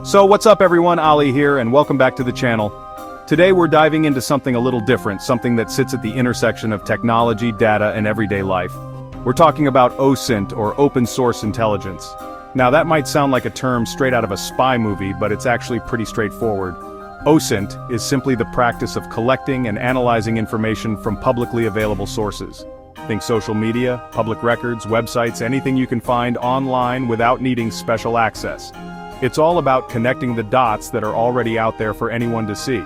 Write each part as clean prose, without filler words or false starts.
So what's up everyone, Ali here and welcome back to the channel. Today we're diving into something a little different, something that sits at the intersection of technology, data, and everyday life. We're talking about OSINT, or open source intelligence. Now that might sound like a term straight out of a spy movie, but it's actually pretty straightforward. OSINT is simply the practice of collecting and analyzing information from publicly available sources. Think social media, public records, websites, anything you can find online without needing special access. It's all about connecting the dots that are already out there for anyone to see.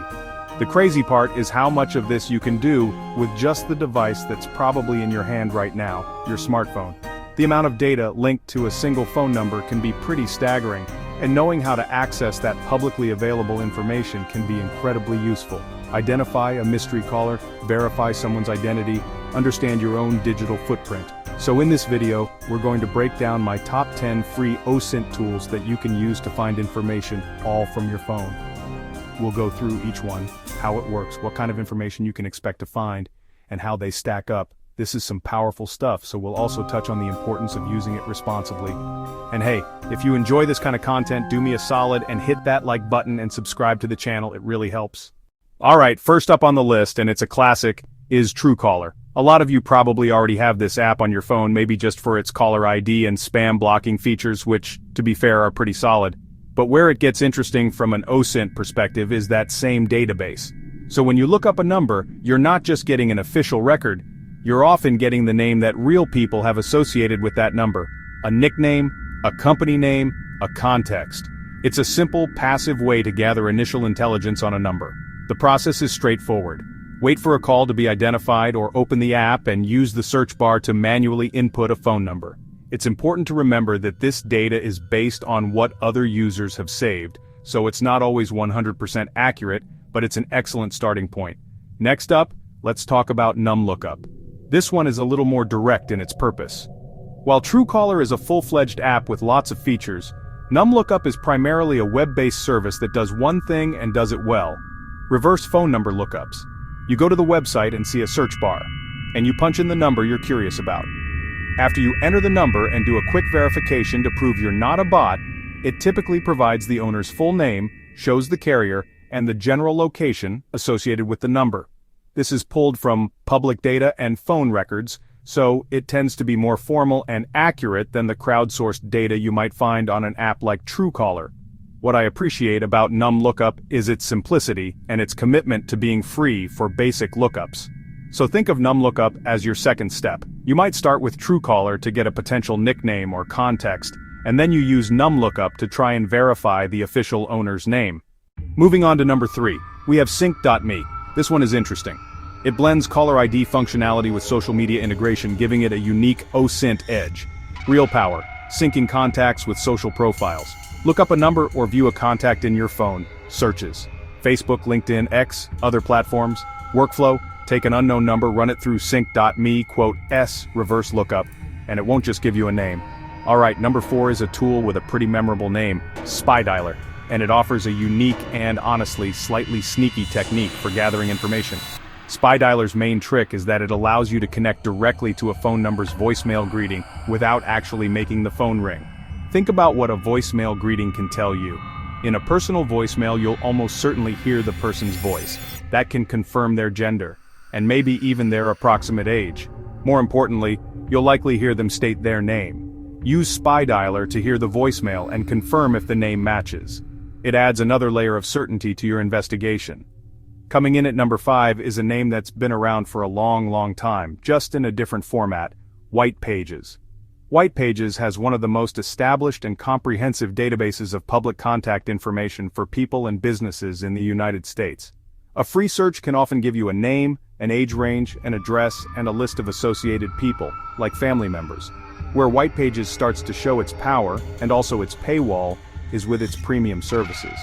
The crazy part is how much of this you can do with just the device that's probably in your hand right now, your smartphone. The amount of data linked to a single phone number can be pretty staggering, and knowing how to access that publicly available information can be incredibly useful. Identify a mystery caller, verify someone's identity, understand your own digital footprint. So in this video, we're going to break down my top 10 free OSINT tools that you can use to find information all from your phone. We'll go through each one, how it works, what kind of information you can expect to find, and how they stack up. This is some powerful stuff, so we'll also touch on the importance of using it responsibly. And hey, if you enjoy this kind of content, do me a solid and hit that like button and subscribe to the channel, it really helps. Alright, first up on the list, and it's a classic, is Truecaller. A lot of you probably already have this app on your phone, maybe just for its caller ID and spam blocking features, which, to be fair, are pretty solid. But where it gets interesting from an OSINT perspective is that same database. So when you look up a number, you're not just getting an official record, you're often getting the name that real people have associated with that number. A nickname, a company name, a context. It's a simple, passive way to gather initial intelligence on a number. The process is straightforward. Wait for a call to be identified or open the app and use the search bar to manually input a phone number. It's important to remember that this data is based on what other users have saved, so it's not always 100% accurate, but it's an excellent starting point. Next up, let's talk about NumLookup. This one is a little more direct in its purpose. While Truecaller is a full-fledged app with lots of features, NumLookup is primarily a web-based service that does one thing and does it well: reverse phone number lookups. You go to the website and see a search bar, and you punch in the number you're curious about. After you enter the number and do a quick verification to prove you're not a bot, it typically provides the owner's full name, shows the carrier, and the general location associated with the number. This is pulled from public data and phone records, so it tends to be more formal and accurate than the crowdsourced data you might find on an app like Truecaller. What I appreciate about NumLookup is its simplicity and its commitment to being free for basic lookups. So think of NumLookup as your second step. You might start with Truecaller to get a potential nickname or context, and then you use NumLookup to try and verify the official owner's name. Moving on to number 3, we have sync.me. This one is interesting. It blends caller ID functionality with social media integration, giving it a unique OSINT edge. Real power, syncing contacts with social profiles. Look up a number or view a contact in your phone. Searches. Facebook, LinkedIn, X, other platforms. Workflow, take an unknown number, run it through sync.me, reverse lookup, and it won't just give you a name. Alright, number 4 is a tool with a pretty memorable name, SpyDialer, and it offers a unique and honestly slightly sneaky technique for gathering information. SpyDialer's main trick is that it allows you to connect directly to a phone number's voicemail greeting without actually making the phone ring. Think about what a voicemail greeting can tell you. In a personal voicemail, you'll almost certainly hear the person's voice. That can confirm their gender, and maybe even their approximate age. More importantly, you'll likely hear them state their name. Use SpyDialer to hear the voicemail and confirm if the name matches. It adds another layer of certainty to your investigation. Coming in at number 5 is a name that's been around for a long time, just in a different format: Whitepages. Whitepages has one of the most established and comprehensive databases of public contact information for people and businesses in the United States. A free search can often give you a name, an age range, an address, and a list of associated people, like family members. Where Whitepages starts to show its power, and also its paywall, is with its premium services.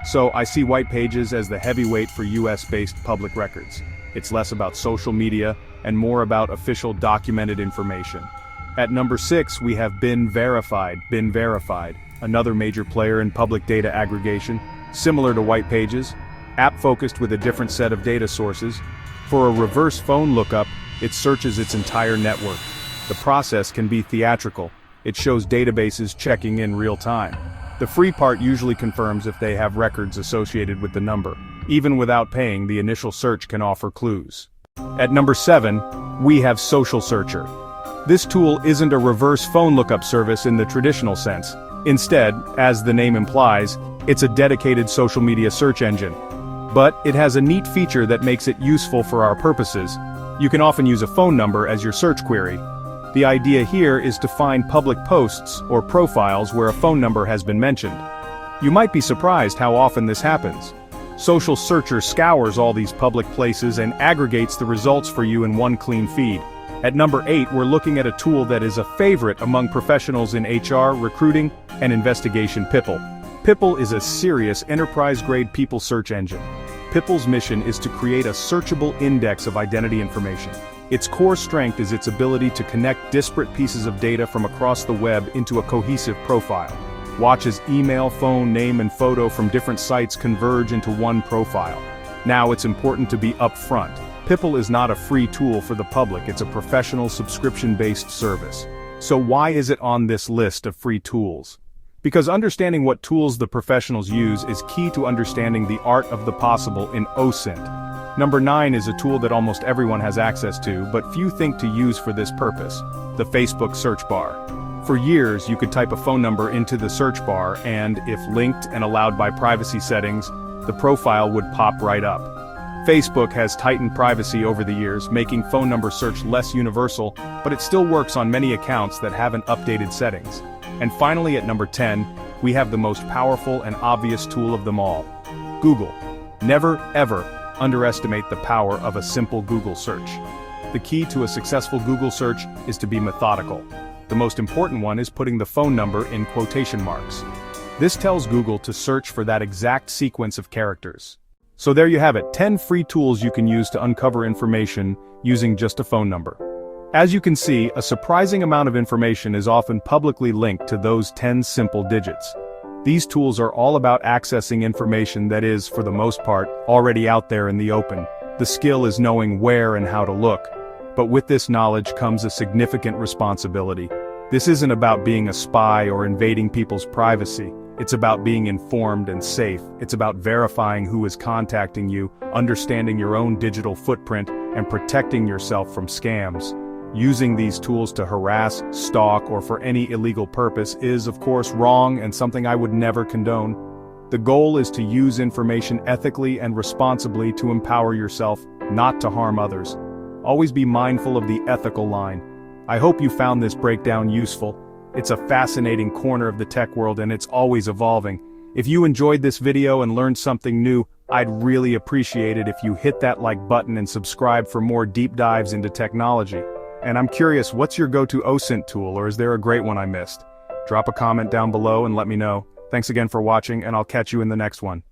So I see Whitepages as the heavyweight for US-based public records. It's less about social media, and more about official documented information. At number 6 we have BeenVerified, another major player in public data aggregation. Similar to Whitepages, app-focused with a different set of data sources. For a reverse phone lookup, it searches its entire network. The process can be theatrical. It shows databases checking in real time. The free part usually confirms if they have records associated with the number. Even without paying, the initial search can offer clues. At number 7, we have Social Searcher. This tool isn't a reverse phone lookup service in the traditional sense. Instead, as the name implies, it's a dedicated social media search engine. But it has a neat feature that makes it useful for our purposes. You can often use a phone number as your search query. The idea here is to find public posts or profiles where a phone number has been mentioned. You might be surprised how often this happens. Social Searcher scours all these public places and aggregates the results for you in one clean feed. At number 8, we're looking at a tool that is a favorite among professionals in HR, recruiting, and investigation: Pipl. Pipl is a serious enterprise-grade people search engine. Pipl's mission is to create a searchable index of identity information. Its core strength is its ability to connect disparate pieces of data from across the web into a cohesive profile. Watch as email, phone, name, and photo from different sites converge into one profile. Now it's important to be upfront. Pipl is not a free tool for the public, it's a professional subscription-based service. So why is it on this list of free tools? Because understanding what tools the professionals use is key to understanding the art of the possible in OSINT. Number 9 is a tool that almost everyone has access to, but few think to use for this purpose: the Facebook search bar. For years, you could type a phone number into the search bar and, if linked and allowed by privacy settings, the profile would pop right up. Facebook has tightened privacy over the years, making phone number search less universal, but it still works on many accounts that haven't updated settings. And finally, at number 10, we have the most powerful and obvious tool of them all: Google. Never, ever underestimate the power of a simple Google search. The key to a successful Google search is to be methodical. The most important one is putting the phone number in quotation marks. This tells Google to search for that exact sequence of characters. So there you have it, 10 free tools you can use to uncover information using just a phone number. As you can see, a surprising amount of information is often publicly linked to those 10 simple digits. These tools are all about accessing information that is, for the most part, already out there in the open. The skill is knowing where and how to look. But with this knowledge comes a significant responsibility. This isn't about being a spy or invading people's privacy. It's about being informed and safe. It's about verifying who is contacting you, understanding your own digital footprint, and protecting yourself from scams. Using these tools to harass, stalk, or for any illegal purpose is, of course, wrong and something I would never condone. The goal is to use information ethically and responsibly to empower yourself, not to harm others. Always be mindful of the ethical line. I hope you found this breakdown useful. It's a fascinating corner of the tech world and it's always evolving. If you enjoyed this video and learned something new, I'd really appreciate it if you hit that like button and subscribe for more deep dives into technology. And I'm curious, what's your go-to OSINT tool, or is there a great one I missed? Drop a comment down below and let me know. Thanks again for watching, and I'll catch you in the next one.